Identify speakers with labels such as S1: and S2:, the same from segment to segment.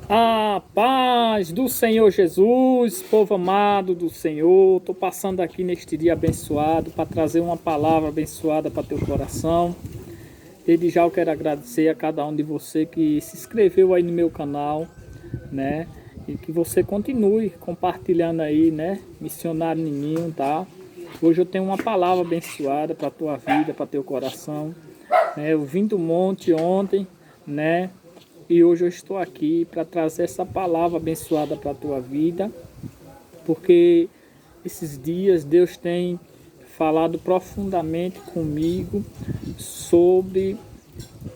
S1: A paz do Senhor Jesus, povo amado do Senhor, estou passando aqui neste dia abençoado para trazer uma palavra abençoada para teu coração. Desde já eu quero agradecer a cada um de você que se inscreveu aí no meu canal, né? E que você continue compartilhando aí, né? Missionário Nininho, tá? Hoje eu tenho uma palavra abençoada para tua vida, para teu coração, né? Eu vim do monte ontem, né? E hoje eu estou aqui para trazer essa palavra abençoada para a tua vida, porque esses dias Deus tem falado profundamente comigo sobre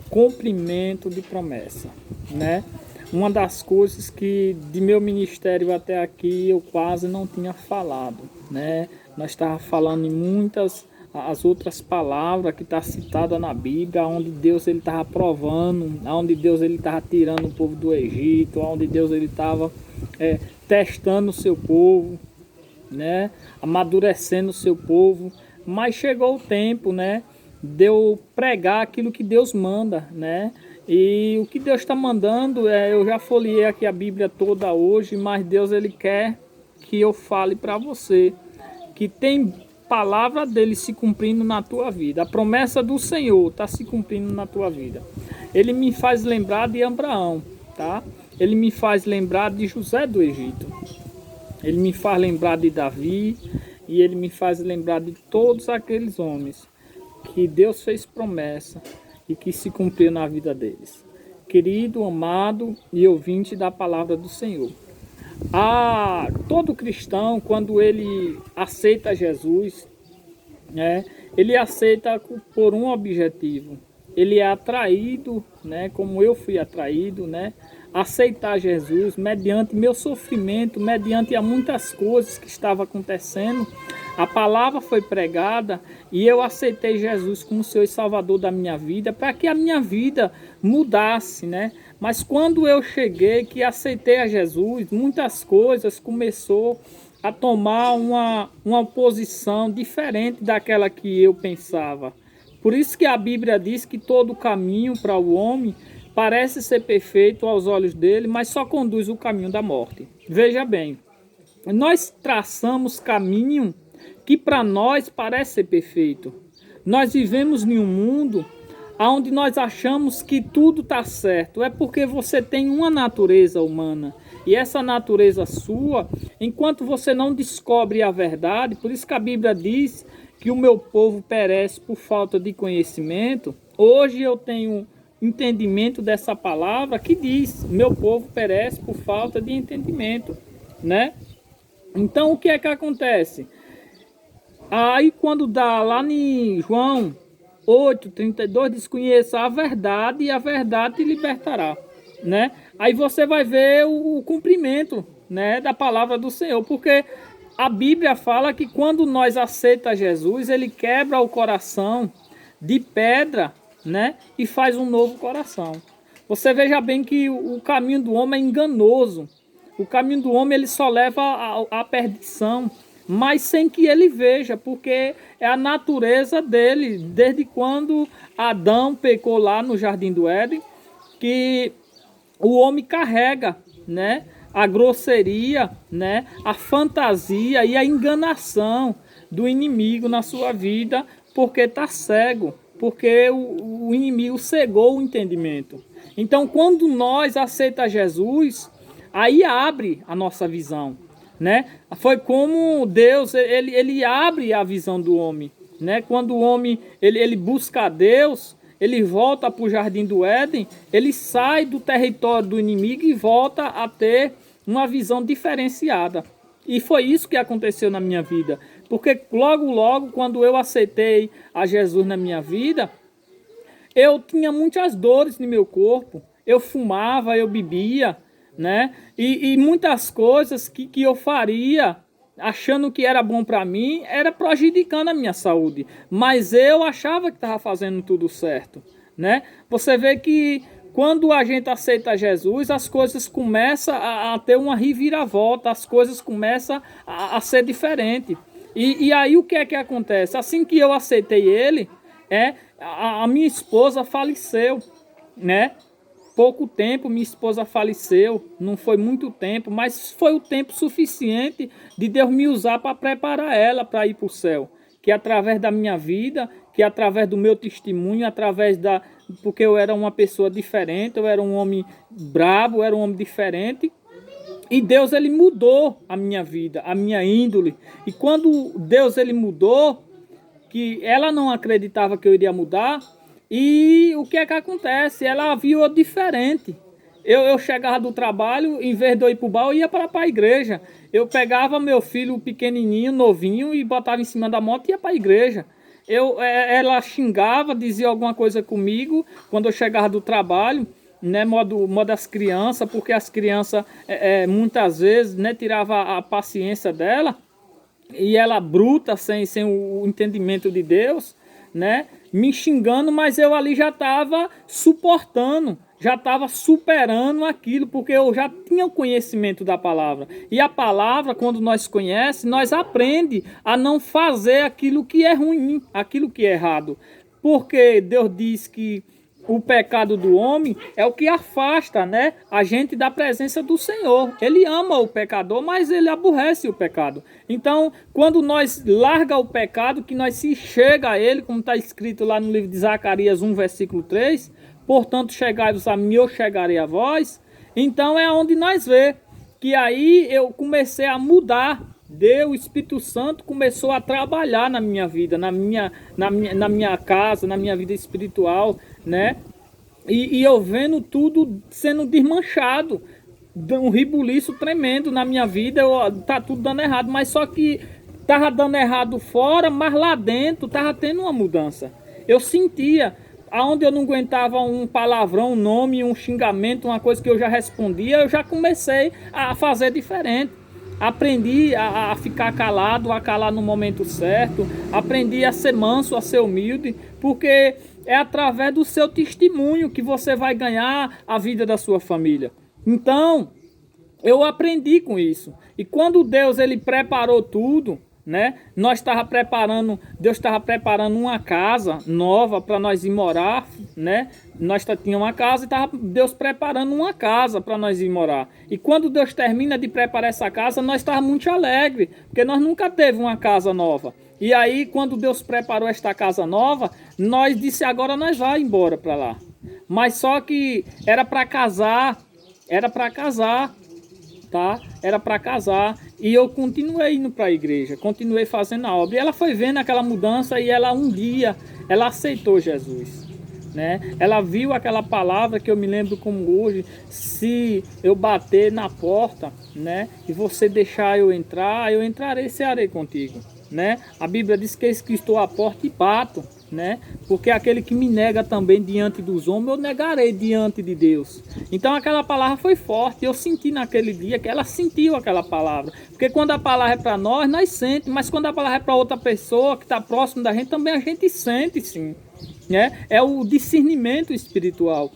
S1: cumprimento de promessa, né? Uma das coisas que de meu ministério até aqui eu quase não tinha falado, né? Nós estávamos falando em muitas as outras palavras que está citada na Bíblia, onde Deus ele estava provando, onde Deus ele estava tirando o povo do Egito, onde Deus ele estava testando o seu povo, né? Amadurecendo o seu povo. Mas chegou o tempo, né? De eu pregar aquilo que Deus manda, né? E o que Deus está mandando, eu já folhei aqui a Bíblia toda hoje, mas Deus ele quer que eu fale para você que tem palavra dele se cumprindo na tua vida. A promessa do Senhor está se cumprindo na tua vida. Ele me faz lembrar de Abraão, tá? Ele me faz lembrar de José do Egito. Ele me faz lembrar de Davi e ele me faz lembrar de todos aqueles homens que Deus fez promessa e que se cumpriu na vida deles. Querido, amado e ouvinte da palavra do Senhor. Todo cristão, quando ele aceita Jesus, né, ele aceita por um objetivo. Ele é atraído, né, como eu fui atraído, né, aceitar Jesus mediante meu sofrimento, mediante a muitas coisas que estavam acontecendo. A palavra foi pregada e eu aceitei Jesus como Senhor e Salvador da minha vida para que a minha vida mudasse, né? Mas quando eu cheguei, que aceitei a Jesus, muitas coisas começou a tomar uma posição diferente daquela que eu pensava. Por isso que a Bíblia diz que todo caminho para o homem parece ser perfeito aos olhos dele, mas só conduz o caminho da morte. Veja bem, nós traçamos caminho que para nós parece ser perfeito. Nós vivemos em um mundo onde nós achamos que tudo está certo. É porque você tem uma natureza humana. E essa natureza sua, enquanto você não descobre a verdade, por isso que a Bíblia diz que o meu povo perece por falta de conhecimento. Hoje eu tenho entendimento dessa palavra que diz: meu povo perece por falta de entendimento, né? Então o que é que acontece? Aí quando dá lá em João 8:32 diz: conheça a verdade e a verdade te libertará, né? Aí você vai ver o cumprimento, né, da palavra do Senhor, porque a Bíblia fala que quando nós aceitamos Jesus, ele quebra o coração de pedra, né, e faz um novo coração. Você veja bem que o caminho do homem é enganoso. O caminho do homem ele só leva à perdição, mas sem que ele veja, porque é a natureza dele, desde quando Adão pecou lá no Jardim do Éden, que o homem carrega, né, a grosseria, né, a fantasia e a enganação do inimigo na sua vida, porque está cego, porque o inimigo cegou o entendimento. Então, quando nós aceitamos Jesus, aí abre a nossa visão, né? Foi como Deus, ele abre a visão do homem, né? Quando o homem ele busca a Deus, ele volta para o Jardim do Éden, ele sai do território do inimigo e volta a ter uma visão diferenciada. E foi isso que aconteceu na minha vida. Porque logo, quando eu aceitei a Jesus na minha vida, eu tinha muitas dores no meu corpo. Eu fumava, eu bebia, né? E muitas coisas que eu faria achando que era bom para mim, era prejudicando a minha saúde. Mas eu achava que estava fazendo tudo certo, né? Você vê que quando a gente aceita Jesus, as coisas começam a ter uma reviravolta, as coisas começam a ser diferentes. E aí o que é que acontece? Assim que eu aceitei ele, a minha esposa faleceu, né? pouco tempo minha esposa faleceu, não foi muito tempo, mas foi o tempo suficiente de Deus me usar para preparar ela para ir para o céu. Que através da minha vida, que através do meu testemunho, porque eu era uma pessoa diferente, eu era um homem brabo, eu era um homem diferente. E Deus, ele mudou a minha vida, a minha índole. E quando Deus, ele mudou, que ela não acreditava que eu iria mudar, e o que é que acontece? Ela viu diferente. Eu chegava do trabalho, em vez de eu ir para o bar, eu ia para a igreja. Eu pegava meu filho pequenininho, novinho, e botava em cima da moto e ia para a igreja. Ela xingava, dizia alguma coisa comigo quando eu chegava do trabalho, né, modo as crianças, porque as crianças muitas vezes, né, tirava a paciência dela, e ela bruta, sem o entendimento de Deus, né, me xingando, mas eu ali já estava suportando, já estava superando aquilo, porque eu já tinha o conhecimento da palavra. E a palavra, quando nós conhecemos, nós aprendemos a não fazer aquilo que é ruim, aquilo que é errado. Porque Deus diz que o pecado do homem é o que afasta, né, a gente da presença do Senhor. Ele ama o pecador, mas ele aborrece o pecado. Então, quando nós larga o pecado, que nós se chega a ele, como está escrito lá no livro de Zacarias 1, versículo 3, portanto, chegai-vos a mim, eu chegarei a vós. Então, é onde nós vê que aí eu comecei a mudar. Deus, o Espírito Santo começou a trabalhar na minha vida, na minha casa, na minha vida espiritual, né? E eu vendo tudo sendo desmanchado, um ribuliço tremendo na minha vida, tá tudo dando errado, mas só que tava dando errado fora, mas lá dentro tava tendo uma mudança. Eu sentia, aonde eu não aguentava um palavrão, um nome, um xingamento, uma coisa que eu já respondia, eu já comecei a fazer diferente. Aprendi a ficar calado, a calar no momento certo. Aprendi a ser manso, a ser humilde, porque é através do seu testemunho que você vai ganhar a vida da sua família. Então, eu aprendi com isso. E quando Deus, ele preparou tudo, né? Deus estava preparando uma casa nova para nós ir morar, né? Nós tínhamos uma casa e estava Deus preparando uma casa para nós ir morar. E quando Deus termina de preparar essa casa, nós estávamos muito alegres, porque nós nunca teve uma casa nova. E aí, quando Deus preparou esta casa nova, nós disse, agora nós vamos embora para lá. Mas só que era para casar, tá? Era para casar, e eu continuei indo para a igreja, continuei fazendo a obra. E ela foi vendo aquela mudança e ela um dia, ela aceitou Jesus, né? Ela viu aquela palavra que eu me lembro como hoje, se eu bater na porta, né, e você deixar eu entrar, eu entrarei e cearei contigo, né? A Bíblia diz que eis que estou à porta e bato, né? Porque aquele que me nega também diante dos homens, eu negarei diante de Deus. Então aquela palavra foi forte. Eu senti naquele dia que ela sentiu aquela palavra. Porque quando a palavra é para nós, nós sentimos. Mas quando a palavra é para outra pessoa que está próximo da gente, também a gente sente, sim, né? É o discernimento espiritual.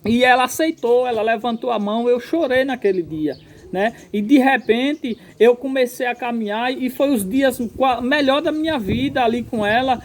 S1: E ela aceitou, ela levantou a mão, eu chorei naquele dia, né? E de repente eu comecei a caminhar e foi os dias melhor da minha vida ali com ela,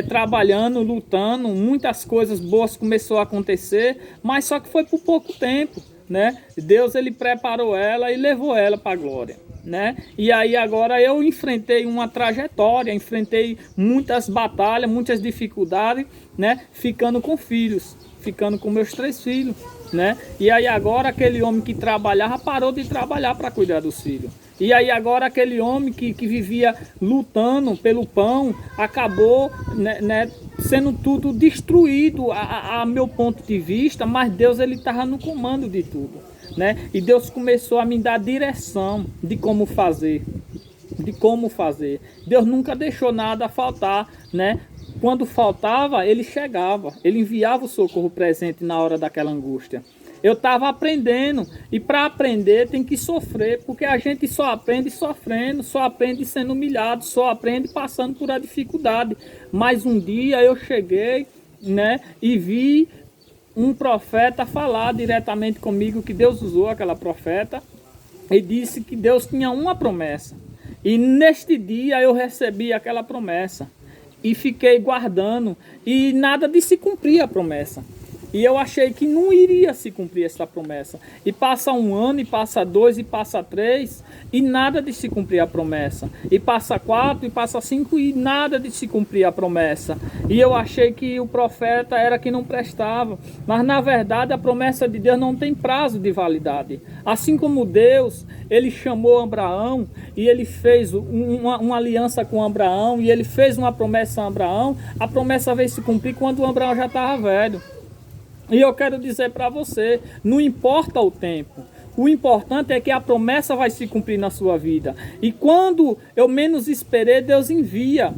S1: trabalhando, lutando, muitas coisas boas começou a acontecer, mas só que foi por pouco tempo, né? Deus, ele preparou ela e levou ela para a glória, né? E aí agora eu enfrentei uma trajetória, enfrentei muitas batalhas, muitas dificuldades, né? Ficando com filhos, ficando com meus 3 filhos, né? E aí agora aquele homem que trabalhava parou de trabalhar para cuidar dos filhos. E aí agora aquele homem que vivia lutando pelo pão acabou, né, sendo tudo destruído a meu ponto de vista, mas Deus, ele estava no comando de tudo, né? E Deus começou a me dar direção de como fazer, Deus nunca deixou nada faltar, né? Quando faltava, ele chegava, ele enviava o socorro presente na hora daquela angústia. Eu estava aprendendo, e para aprender tem que sofrer, porque a gente só aprende sofrendo, só aprende sendo humilhado, só aprende passando por a dificuldade. Mas um dia eu cheguei, né, e vi um profeta falar diretamente comigo, que Deus usou aquela profeta, e disse que Deus tinha uma promessa. E neste dia eu recebi aquela promessa. E fiquei guardando, e nada de se cumprir a promessa. E eu achei que não iria se cumprir essa promessa. E passa 1 ano, e passa 2, e passa 3, e nada de se cumprir a promessa. E passa 4, e passa 5, e nada de se cumprir a promessa. E eu achei que o profeta era que não prestava. Mas na verdade a promessa de Deus não tem prazo de validade. Assim como Deus, ele chamou Abraão, e ele fez uma aliança com Abraão, e ele fez uma promessa a Abraão, a promessa veio se cumprir quando o Abraão já estava velho. E eu quero dizer para você, não importa o tempo, o importante é que a promessa vai se cumprir na sua vida. E quando eu menos esperei, Deus envia,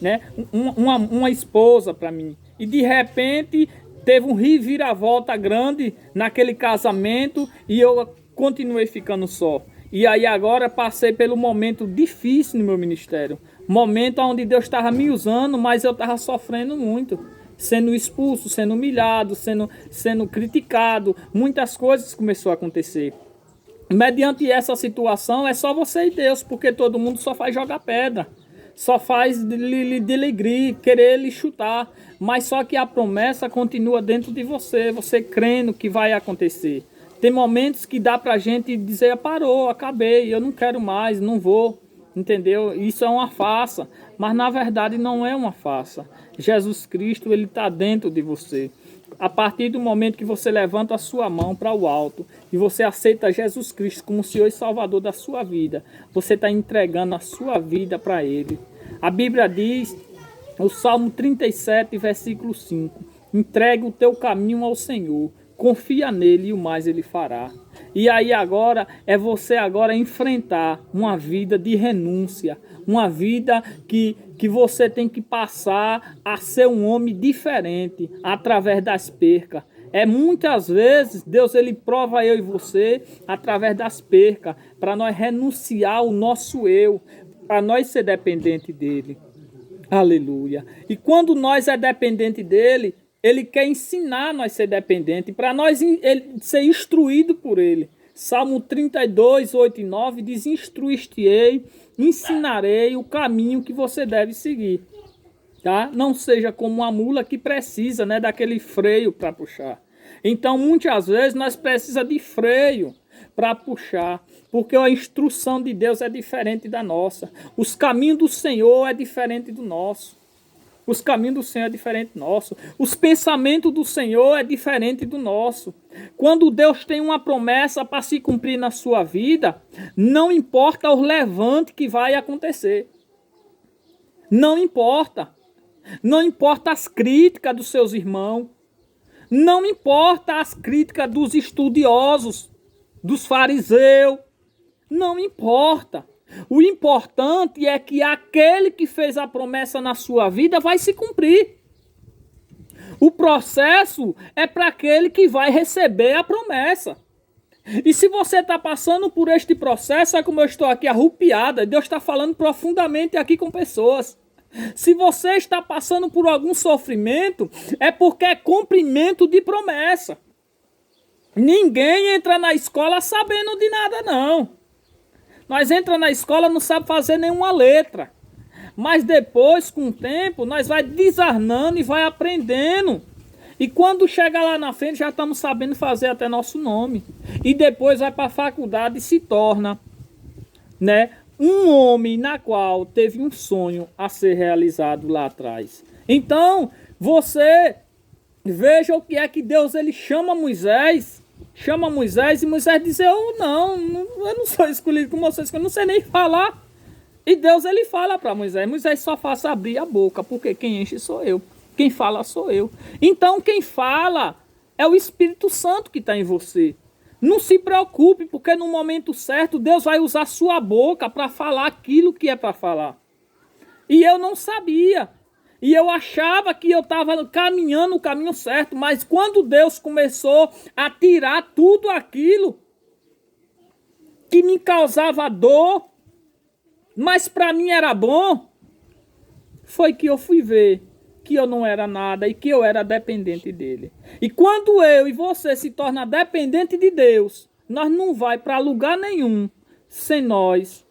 S1: né, uma esposa para mim. E de repente teve um reviravolta grande naquele casamento e eu continuei ficando só. E aí agora passei pelo momento difícil no meu ministério. Momento onde Deus estava me usando, mas eu estava sofrendo muito. Sendo expulso, sendo humilhado, sendo criticado. Muitas coisas começaram a acontecer. Mediante essa situação, é só você e Deus, porque todo mundo só faz jogar pedra. Só faz lhe denegrir, querer lhe chutar. Mas só que a promessa continua dentro de você, você crendo que vai acontecer. Tem momentos que dá pra gente dizer, parou, acabei, eu não quero mais, não vou. Entendeu? Isso é uma farsa, mas na verdade não é uma farsa. Jesus Cristo, ele está dentro de você. A partir do momento que você levanta a sua mão para o alto e você aceita Jesus Cristo como Senhor e Salvador da sua vida, você está entregando a sua vida para Ele. A Bíblia diz, o Salmo 37, versículo 5, entrega o teu caminho ao Senhor, confia nele e o mais ele fará. E aí agora é você agora enfrentar uma vida de renúncia, uma vida que você tem que passar a ser um homem diferente através das percas. Muitas vezes Deus ele prova eu e você através das percas, para nós renunciar o nosso eu, para nós ser dependente dele. Aleluia. E quando nós é dependente dele, ele quer ensinar nós a ser dependente, para nós ser instruído por ele. Salmo 32, 8 e 9 diz, instruir-te-ei, ensinarei o caminho que você deve seguir. Tá? Não seja como uma mula que precisa, né, daquele freio para puxar. Então, muitas vezes, nós precisamos de freio para puxar, porque a instrução de Deus é diferente da nossa. Os caminhos do Senhor é diferente do nosso. Os caminhos do Senhor é diferente do nosso. Os pensamentos do Senhor é diferente do nosso. Quando Deus tem uma promessa para se cumprir na sua vida, não importa o levante que vai acontecer. Não importa. Não importa as críticas dos seus irmãos. Não importa as críticas dos estudiosos, dos fariseus. Não importa. O importante é que aquele que fez a promessa na sua vida vai se cumprir. O processo é para aquele que vai receber a promessa. E se você está passando por este processo, é como eu estou aqui arrupiada, Deus está falando profundamente aqui com pessoas. Se você está passando por algum sofrimento, é porque é cumprimento de promessa. Ninguém entra na escola sabendo de nada, não. Nós entramos na escola, não sabe fazer nenhuma letra. Mas depois, com o tempo, nós vai desarnando e vai aprendendo. E quando chega lá na frente, já estamos sabendo fazer até nosso nome. E depois vai para a faculdade e se torna, né, um homem na qual teve um sonho a ser realizado lá atrás. Então, você veja o que é que Deus ele chama Moisés. Chama Moisés e Moisés diz, eu não sou escolhido como vocês, eu não sei nem falar. E Deus ele fala para Moisés, Moisés só faça abrir a boca, porque quem enche sou eu, quem fala sou eu. Então quem fala é o Espírito Santo que está em você. Não se preocupe, porque no momento certo Deus vai usar sua boca para falar aquilo que é para falar. E eu não sabia. E eu achava que eu estava caminhando o caminho certo, mas quando Deus começou a tirar tudo aquilo que me causava dor, mas para mim era bom, foi que eu fui ver que eu não era nada e que eu era dependente dele. E quando eu e você se torna dependente de Deus, nós não vai para lugar nenhum sem nós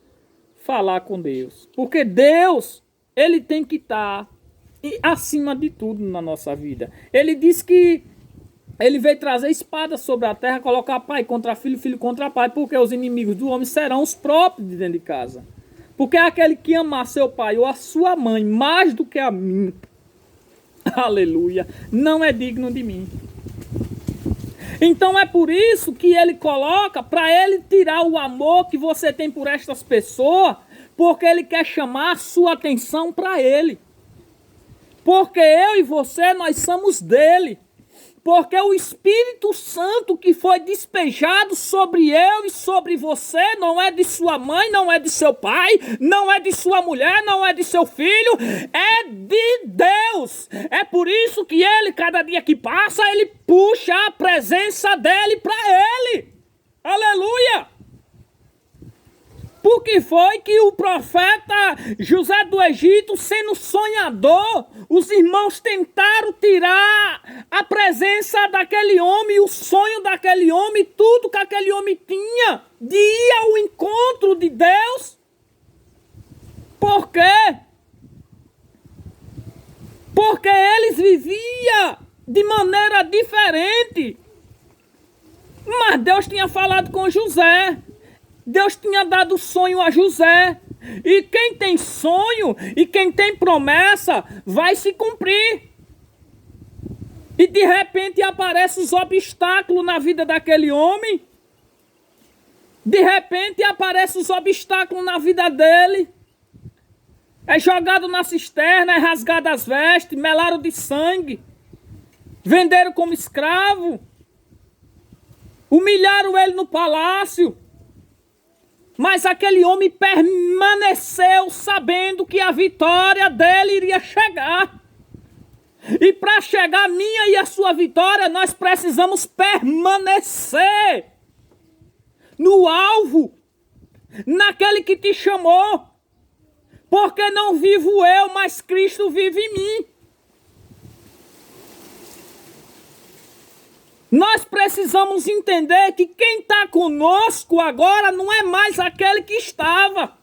S1: falar com Deus. Porque Deus, ele tem que estar acima de tudo na nossa vida. Ele diz que ele veio trazer espada sobre a terra, colocar pai contra filho, filho contra pai, porque os inimigos do homem serão os próprios de dentro de casa. Porque aquele que amar seu pai ou a sua mãe mais do que a mim, aleluia, não é digno de mim. Então é por isso que ele coloca, para ele tirar o amor que você tem por estas pessoas, porque ele quer chamar a sua atenção para ele. Porque eu e você, nós somos dele. Porque o Espírito Santo que foi despejado sobre eu e sobre você não é de sua mãe, não é de seu pai, não é de sua mulher, não é de seu filho, é de Deus. É por isso que ele, cada dia que passa, ele puxa a presença dele para ele. Aleluia! Porque foi que o profeta José do Egito, sendo sonhador, os irmãos tentaram tirar a presença daquele homem, o sonho daquele homem, tudo que aquele homem tinha de ir ao encontro de Deus. Por quê? Porque eles viviam de maneira diferente. Mas Deus tinha falado com José. Deus tinha dado sonho a José. E quem tem sonho e quem tem promessa vai se cumprir. E de repente aparecem os obstáculos na vida daquele homem. De repente aparecem os obstáculos na vida dele. É jogado na cisterna, é rasgado as vestes, melaram de sangue. Venderam como escravo. Humilharam ele no palácio. Mas aquele homem permaneceu sabendo que a vitória dele iria chegar. E para chegar a minha e a sua vitória, nós precisamos permanecer no alvo, naquele que te chamou. Porque não vivo eu, mas Cristo vive em mim. Nós precisamos entender que quem está conosco agora não é mais aquele que estava.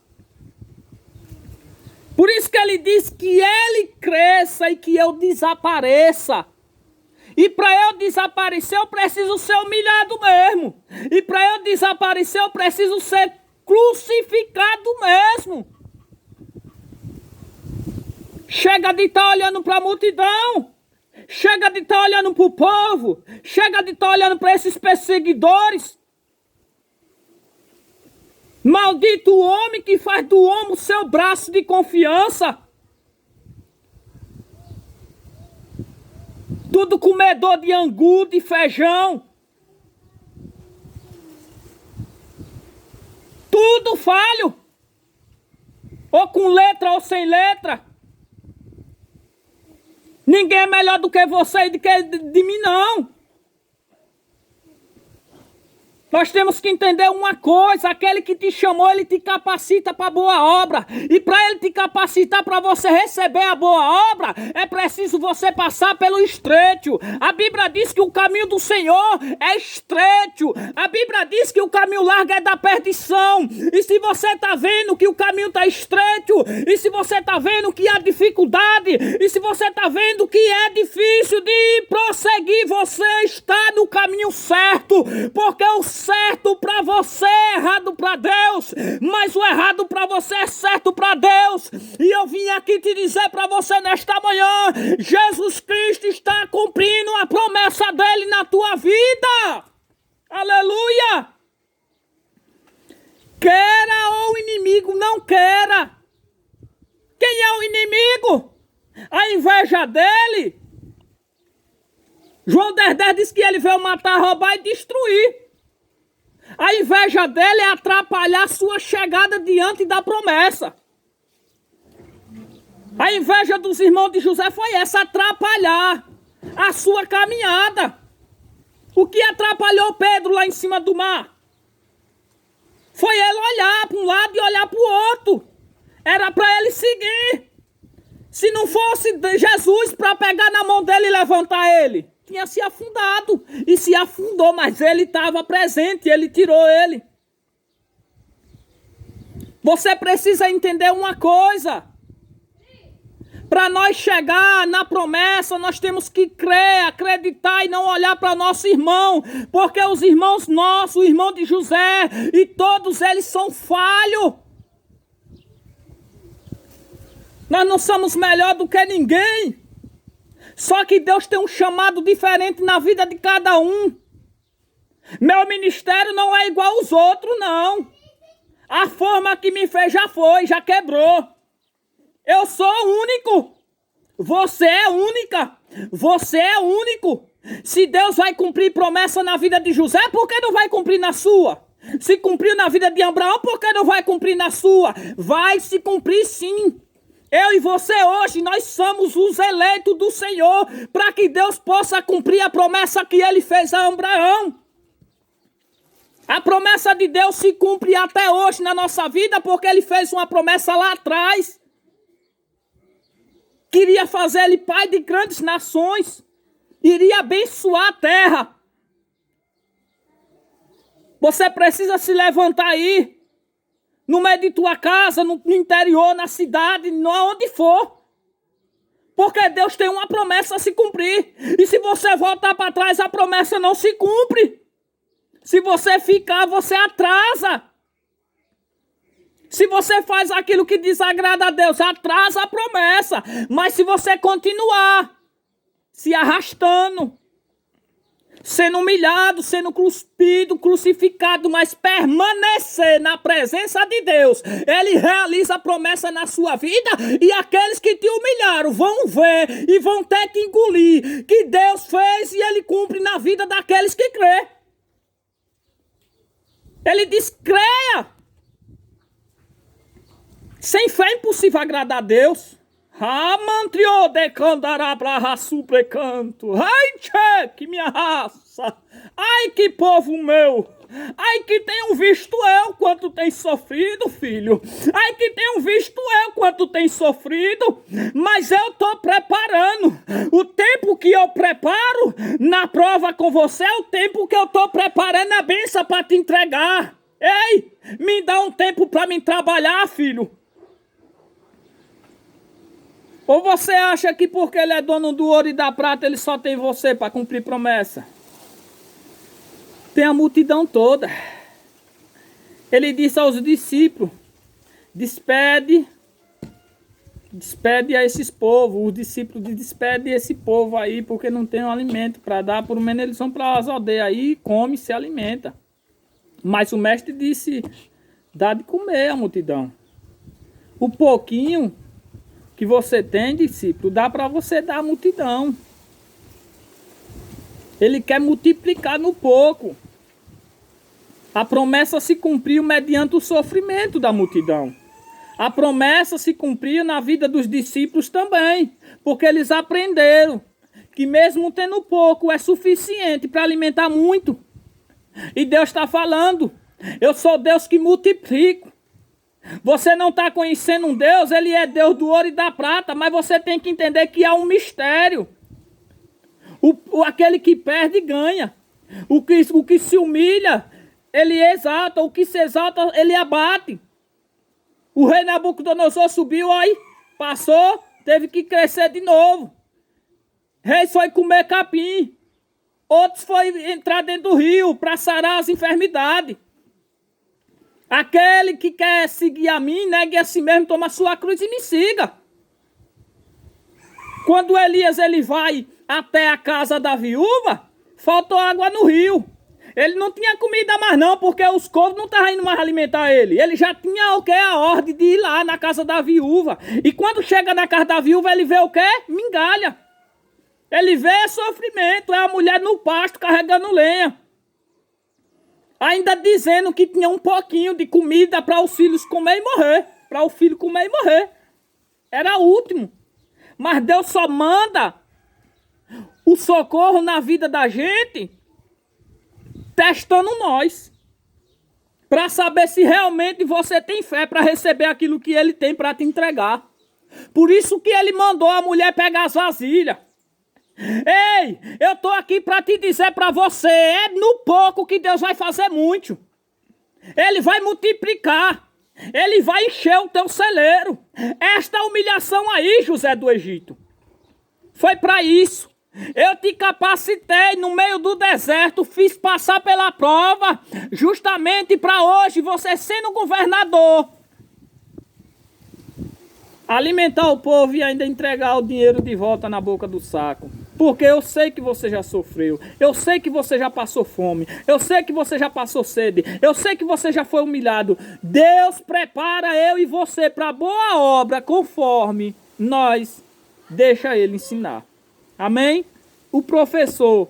S1: Por isso que ele diz que ele cresça e que eu desapareça. E para eu desaparecer eu preciso ser humilhado mesmo. E para eu desaparecer eu preciso ser crucificado mesmo. Chega de estar olhando para a multidão. Chega de estar olhando para o povo. Chega de estar olhando para esses perseguidores. Maldito o homem que faz do homem o seu braço de confiança. Tudo comedor de angu, de feijão. Tudo falho. Ou com letra ou sem letra. Ninguém é melhor do que você e do que de mim, não. Nós temos que entender uma coisa. Aquele que te chamou, ele te capacita para boa obra. E para ele te capacitar para você receber a boa obra, é preciso você passar pelo estreito. A Bíblia diz que o caminho do Senhor é estreito. A Bíblia diz que o caminho largo é da perdição. E se você está vendo que o caminho está estreito, e se você está vendo que há dificuldade, e se você está vendo que é difícil de prosseguir, você está no caminho certo. Porque o certo para você é errado para Deus, mas o errado para você é certo para Deus. E eu vim aqui te dizer para você nesta manhã, Jesus Cristo está cumprindo a promessa dele na tua vida. Aleluia! Queira ou o inimigo não queira. Quem é o inimigo? A inveja dele. João 10,10 diz que ele veio matar, roubar e destruir. A inveja dele é atrapalhar a sua chegada diante da promessa. A inveja dos irmãos de José foi essa, atrapalhar a sua caminhada. O que atrapalhou Pedro lá em cima do mar? Foi ele olhar para um lado e olhar para o outro. Era para ele seguir. Se não fosse Jesus para pegar na mão dele e levantar ele, tinha se afundado. E se afundou, mas ele estava presente, ele tirou ele. Você precisa entender uma coisa. Para nós chegar na promessa, nós temos que crer, acreditar e não olhar para nosso irmão, porque os irmãos nossos, o irmão de José, e todos eles são falhos. Nós não somos melhor do que ninguém. Só que Deus tem um chamado diferente na vida de cada um. Meu ministério não é igual aos outros, não. A forma que me fez já foi, já quebrou. Eu sou único. Você é única. Você é único. Se Deus vai cumprir promessa na vida de José, por que não vai cumprir na sua? Se cumpriu na vida de Abraão, por que não vai cumprir na sua? Vai se cumprir sim. Eu e você hoje, nós somos os eleitos do Senhor para que Deus possa cumprir a promessa que Ele fez a Abraão. A promessa de Deus se cumpre até hoje na nossa vida porque Ele fez uma promessa lá atrás. Queria fazer Ele pai de grandes nações. Iria abençoar a terra. Você precisa se levantar aí. No meio de tua casa, no interior, na cidade, onde for. Porque Deus tem uma promessa a se cumprir. E se você voltar para trás, a promessa não se cumpre. Se você ficar, você atrasa. Se você faz aquilo que desagrada a Deus, atrasa a promessa. Mas se você continuar se arrastando, sendo humilhado, sendo cuspido, crucificado, mas permanecer na presença de Deus, Ele realiza a promessa na sua vida e aqueles que te humilharam vão ver e vão ter que engolir que Deus fez e Ele cumpre na vida daqueles que crê. Ele diz, creia. Sem fé é impossível agradar a Deus. Amantrio de candará pra suplecanto. Ai, tchê, que minha raça. Ai, que povo meu. Ai, que tenham visto eu quanto tem sofrido, filho. Ai, que tenham visto eu quanto tem sofrido. Mas eu estou preparando. O tempo que eu preparo na prova com você é o tempo que eu estou preparando a bênção para te entregar. Ei, me dá um tempo para me trabalhar, filho. Ou você acha que porque ele é dono do ouro e da prata, ele só tem você para cumprir promessa? Tem a multidão toda. Ele disse aos discípulos, despede a esses povos. Os discípulos despedem esse povo aí, porque não tem um alimento para dar. Por menos eles vão para as aldeias aí, come, se alimenta. Mas o mestre disse, dá de comer a multidão. O pouquinho que você tem, discípulo, dá para você dar a multidão. Ele quer multiplicar no pouco. A promessa se cumpriu mediante o sofrimento da multidão. A promessa se cumpriu na vida dos discípulos também, porque eles aprenderam que mesmo tendo pouco é suficiente para alimentar muito. E Deus está falando, eu sou Deus que multiplico. Você não está conhecendo um Deus, Ele é Deus do ouro e da prata, mas você tem que entender que há um mistério. Aquele que perde, ganha. O que se humilha, ele exalta. O que se exalta, ele abate. O rei Nabucodonosor subiu aí, passou, teve que crescer de novo. Reis foi comer capim. Outros foi entrar dentro do rio para sarar as enfermidades. Aquele que quer seguir a mim, negue a si mesmo, toma a sua cruz e me siga. Quando Elias ele vai até a casa da viúva, faltou água no rio. Ele não tinha comida mais não, porque os corvos não estavam indo mais alimentar ele. Ele já tinha o quê? A ordem de ir lá na casa da viúva. E quando chega na casa da viúva, ele vê o quê? Migalha. Ele vê sofrimento, é a mulher no pasto carregando lenha. Ainda dizendo que tinha um pouquinho de comida para os filhos comer e morrer. Para o filho comer e morrer. Era o último. Mas Deus só manda o socorro na vida da gente testando nós. Para saber se realmente você tem fé para receber aquilo que Ele tem para te entregar. Por isso que Ele mandou a mulher pegar as vasilhas. Ei, eu tô aqui para te dizer para você, é no pouco que Deus vai fazer muito. Ele vai multiplicar. Ele vai encher o teu celeiro. Esta humilhação aí, José do Egito, foi para isso. Eu te capacitei no meio do deserto, fiz passar pela prova, justamente para hoje você sendo governador, alimentar o povo e ainda entregar o dinheiro de volta na boca do saco. Porque eu sei que você já sofreu, eu sei que você já passou fome, eu sei que você já passou sede, eu sei que você já foi humilhado. Deus prepara eu e você para boa obra, conforme nós deixa Ele ensinar. Amém? O professor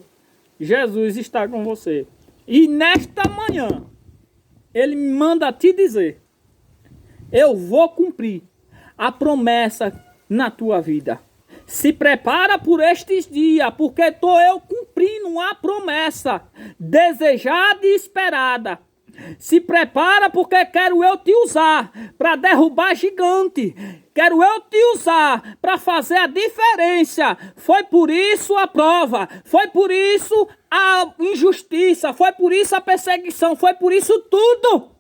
S1: Jesus está com você. E nesta manhã, Ele me manda te dizer, eu vou cumprir a promessa na tua vida. Se prepara por estes dias, porque estou eu cumprindo a promessa desejada e esperada. Se prepara porque quero eu te usar para derrubar gigante. Quero eu te usar para fazer a diferença. Foi por isso a prova, foi por isso a injustiça, foi por isso a perseguição, foi por isso tudo.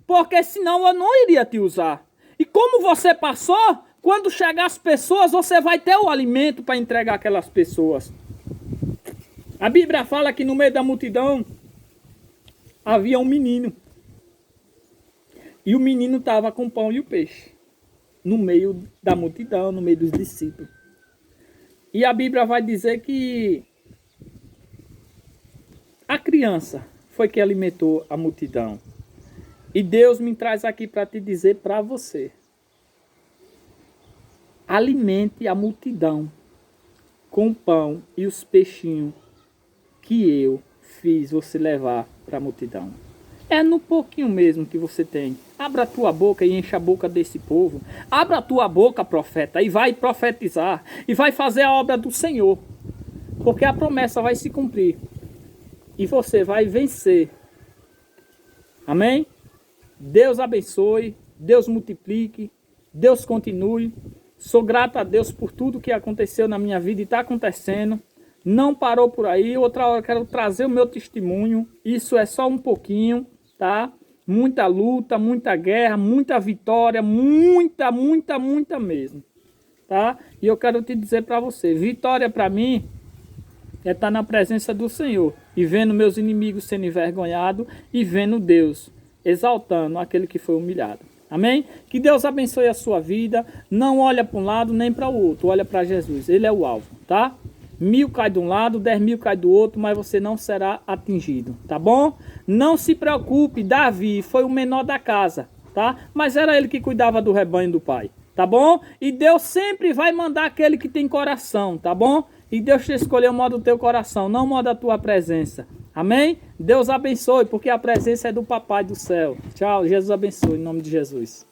S1: Porque senão eu não iria te usar. E como você passou, quando chegar as pessoas, você vai ter o alimento para entregar aquelas pessoas. A Bíblia fala que no meio da multidão havia um menino. E o menino estava com o pão e o peixe. No meio da multidão, no meio dos discípulos. E a Bíblia vai dizer que a criança foi que alimentou a multidão. E Deus me traz aqui para te dizer para você. Alimente a multidão com o pão e os peixinhos que eu fiz você levar para a multidão. É no pouquinho mesmo que você tem. Abra a tua boca e enche a boca desse povo. Abra a tua boca, profeta, e vai profetizar. E vai fazer a obra do Senhor. Porque a promessa vai se cumprir. E você vai vencer. Amém? Deus abençoe. Deus multiplique. Deus continue. Sou grato a Deus por tudo que aconteceu na minha vida e está acontecendo. Não parou por aí. Outra hora eu quero trazer o meu testemunho. Isso é só um pouquinho, tá? Muita luta, muita guerra, muita vitória, muita mesmo, tá? E eu quero te dizer para você, vitória para mim é estar na presença do Senhor e vendo meus inimigos sendo envergonhados e vendo Deus exaltando aquele que foi humilhado. Amém? Que Deus abençoe a sua vida. Não olha para um lado nem para o outro. Olha para Jesus. Ele é o alvo, tá? 1000 cai de um lado, 10.000 cai do outro, mas você não será atingido, tá bom? Não se preocupe, Davi foi o menor da casa, tá? Mas era ele que cuidava do rebanho do pai, tá bom? E Deus sempre vai mandar aquele que tem coração, tá bom? E Deus te escolheu o modo do teu coração, não o modo da tua presença. Amém? Deus abençoe, porque a presença é do Papai do céu. Tchau, Jesus abençoe, em nome de Jesus.